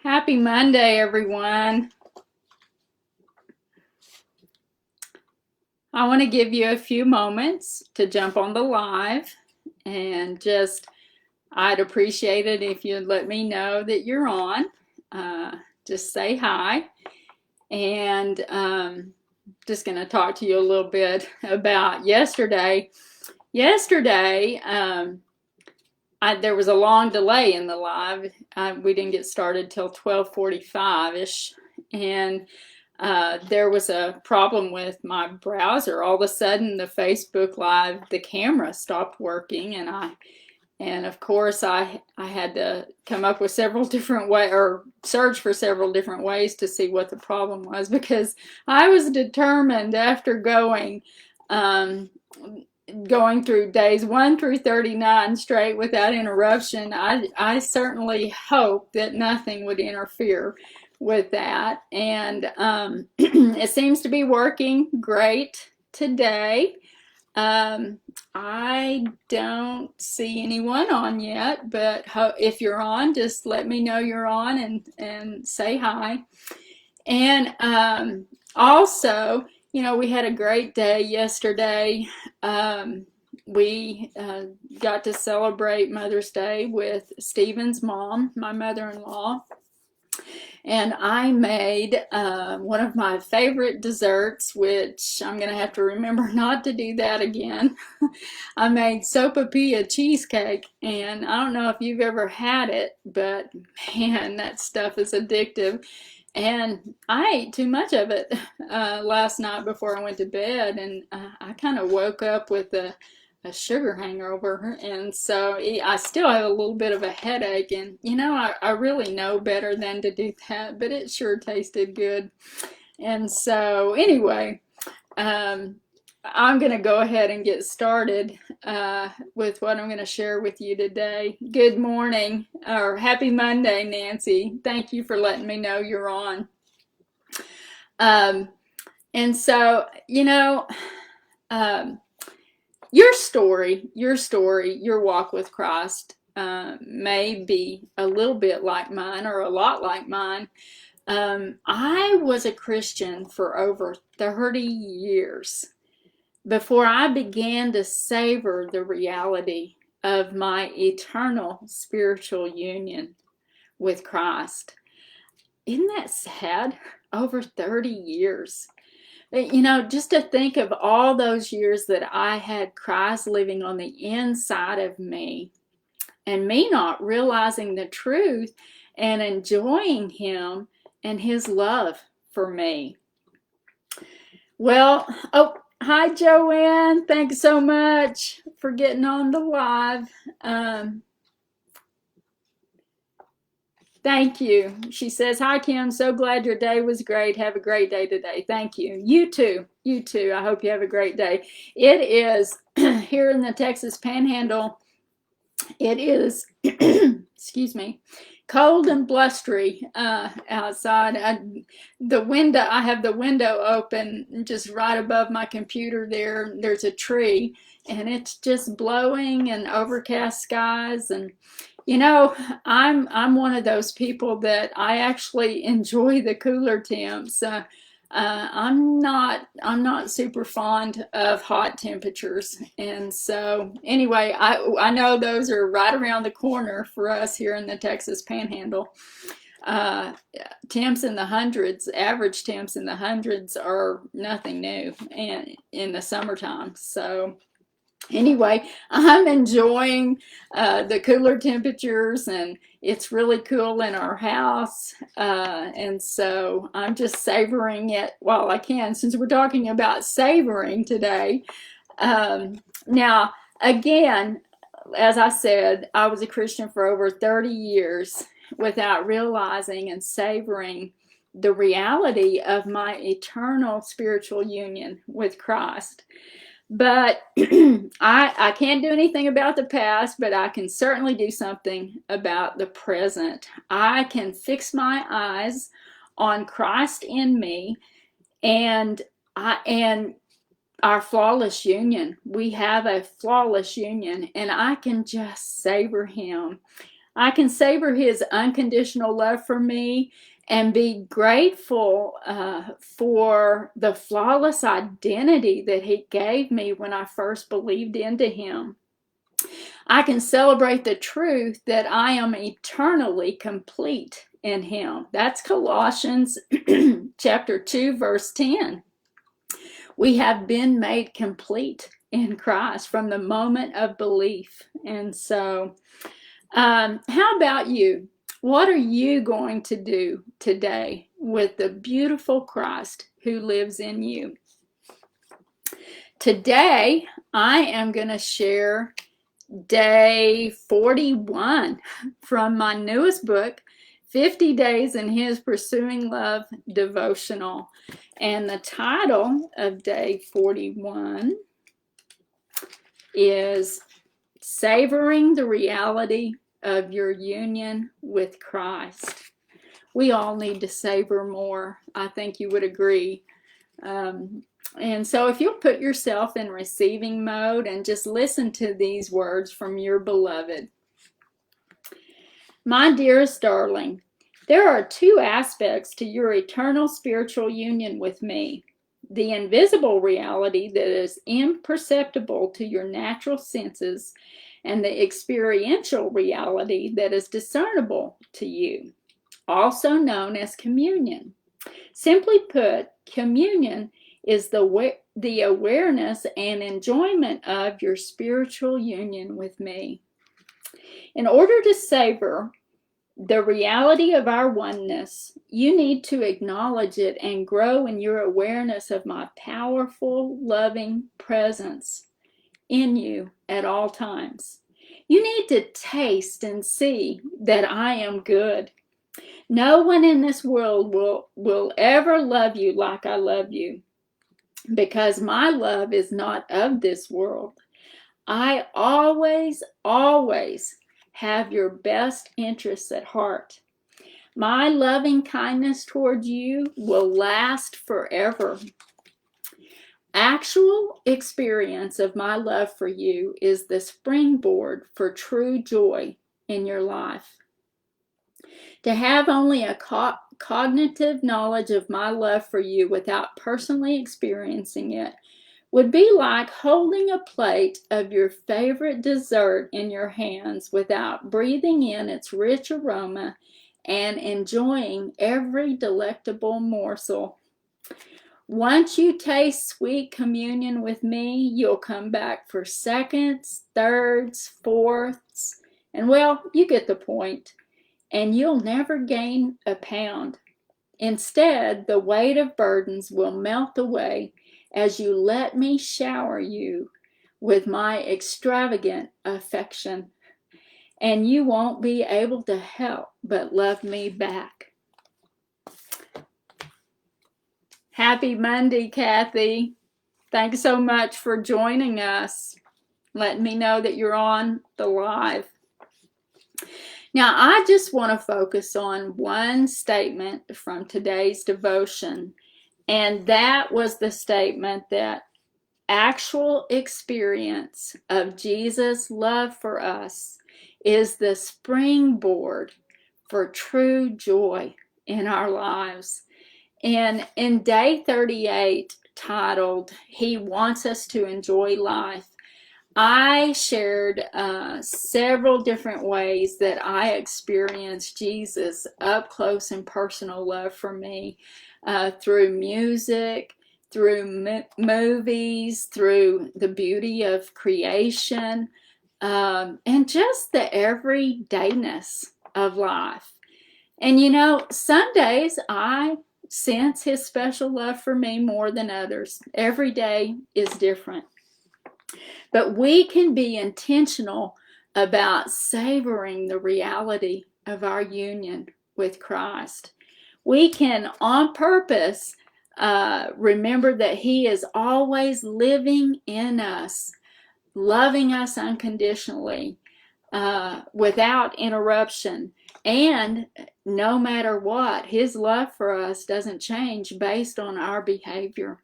Happy Monday, everyone. I want to give you a few moments to jump on the live and I'd appreciate it if you'd let me know that you're on. Just say hi. And just going to talk to you a little bit about yesterday. Yesterday, there was a long delay in the live. We didn't get started till 12:45-ish. And there was a problem with my browser. All of a sudden, the Facebook Live, the camera stopped working, and of course, I had to come up with several different ways, or search for several different ways to see what the problem was, because I was determined after going through days 1 through 39 straight without interruption. I certainly hope that nothing would interfere with that, and it seems to be working great today. I don't see anyone on yet, but if you're on, just let me know you're on and say hi. And also, we had a great day yesterday. We got to celebrate Mother's Day with Stephen's mom, my mother-in-law. And I made one of my favorite desserts, which I'm going to have to remember not to do that again. I made sopapilla cheesecake, and I don't know if you've ever had it, but man, that stuff is addictive. And I ate too much of it last night before I went to bed, and I kind of woke up with a sugar hangover, and so I still have a little bit of a headache, and I really know better than to do that, but it sure tasted good. And so anyway, I'm going to go ahead and get started with what I'm going to share with you today. Good morning, or happy Monday, Nancy. Thank you for letting me know you're on. And so, your story, your walk with Christ may be a little bit like mine, or a lot like mine. I was a Christian for over 30 years before I began to savor the reality of my eternal spiritual union with Christ. Isn't that sad? Over 30 years. Just to think of all those years that I had Christ living on the inside of me, and me not realizing the truth and enjoying Him and His love for me. Well, hi Joanne, thanks so much for getting on the live. Thank you. She says, hi, Kim. So glad your day was great. Have a great day today. Thank you. You too. You too. I hope you have a great day. It is here in the Texas Panhandle. It is, excuse me, cold and blustery outside. I have the window open just right above my computer there. There's a tree, and it's just blowing and overcast skies, and I'm one of those people that I actually enjoy the cooler temps. I'm not super fond of hot temperatures, and so anyway, I know those are right around the corner for us here in the Texas Panhandle. Temps in the hundreds, average temps in the hundreds, are nothing new, and in the summertime. So anyway, I'm enjoying the cooler temperatures, and it's really cool in our house, and so I'm just savoring it while I can, since we're talking about savoring today. Now, again, as I said, I was a Christian for over 30 years without realizing and savoring the reality of my eternal spiritual union with Christ. But I can't do anything about the past, but I can certainly do something about the present. I can fix my eyes on Christ in me, and our flawless union. We have a flawless union, and I can just savor Him. I can savor his unconditional love for me and be grateful for the flawless identity that he gave me when I first believed into him. I can celebrate the truth that I am eternally complete in him. That's Colossians chapter 2, verse 10. We have been made complete in Christ from the moment of belief. And so, how about you? What are you going to do today with the beautiful Christ who lives in you? Today, I am going to share day 41 from my newest book, 50 Days in His Pursuing Love Devotional. And the title of day 41 is Savoring the Reality of Your Union with Christ. We all need to savor more. I think you would agree. And so if you'll put yourself in receiving mode and just listen to these words from your beloved. My dearest darling, there are two aspects to your eternal spiritual union with me. The invisible reality that is imperceptible to your natural senses, and the experiential reality that is discernible to you, also known as communion. Simply put, communion is the awareness and enjoyment of your spiritual union with me. In order to savor the reality of our oneness, you need to acknowledge it and grow in your awareness of my powerful, loving presence in you at all times. You need to taste and see that I am good. No one in this world will ever love you like I love you, because my love is not of this world. I always, always have your best interests at heart. My loving kindness toward you will last forever. Actual experience of my love for you is the springboard for true joy in your life. To have only a cognitive knowledge of my love for you without personally experiencing it would be like holding a plate of your favorite dessert in your hands without breathing in its rich aroma and enjoying every delectable morsel. Once you taste sweet communion with me, you'll come back for seconds, thirds, fourths, and well, you get the point. And you'll never gain a pound. Instead, the weight of burdens will melt away as you let me shower you with my extravagant affection. And you won't be able to help but love me back. Happy Monday, Kathy. Thanks so much for joining us. Let me know that you're on the live. Now, I just want to focus on one statement from today's devotion, and that was the statement that actual experience of Jesus' love for us is the springboard for true joy in our lives. And in day 38, titled, He Wants Us to Enjoy Life, I shared several different ways that I experienced Jesus' up close and personal love for me through music, through movies, through the beauty of creation, and just the everydayness of life. And you know, some days I sense His special love for me more than others. Every day is different. But we can be intentional about savoring the reality of our union with Christ. We can, on purpose, remember that He is always living in us, loving us unconditionally, without interruption. And no matter what, His love for us doesn't change based on our behavior.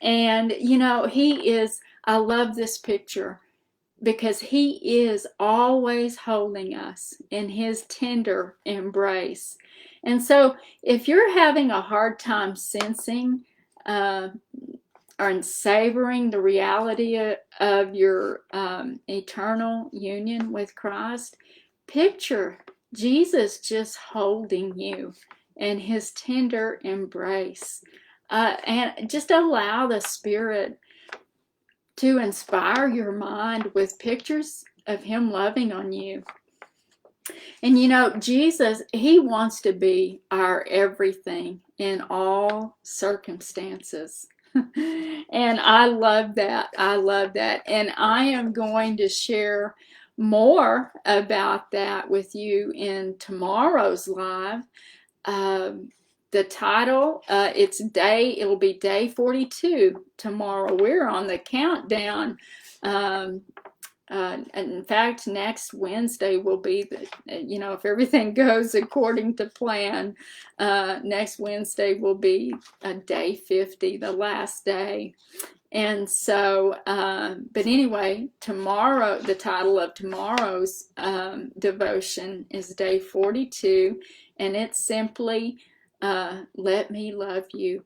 And, you know, He is, I love this picture. because He is always holding us in His tender embrace. And so, if you're having a hard time sensing uh, or savoring the reality of your eternal union with Christ, picture Jesus just holding you in His tender embrace. And just allow the Spirit to inspire your mind with pictures of Him loving on you. And you know, Jesus, He wants to be our everything in all circumstances. And I love that. I love that. And I am going to share more about that with you in tomorrow's live. The title, it'll be day 42 tomorrow. We're on the countdown. In fact, next Wednesday will be if everything goes according to plan, next Wednesday will be day 50, the last day. And so, but anyway, tomorrow, the title of tomorrow's devotion is day 42, and it's simply, Let Me Love You.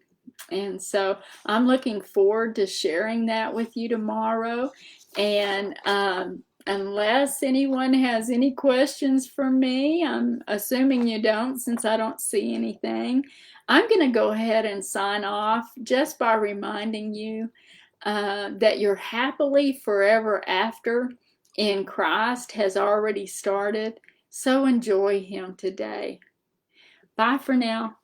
And so I'm looking forward to sharing that with you tomorrow. And unless anyone has any questions for me, I'm assuming you don't since I don't see anything, I'm going to go ahead and sign off just by reminding you that your happily forever after in Christ has already started. So enjoy Him today. Bye for now.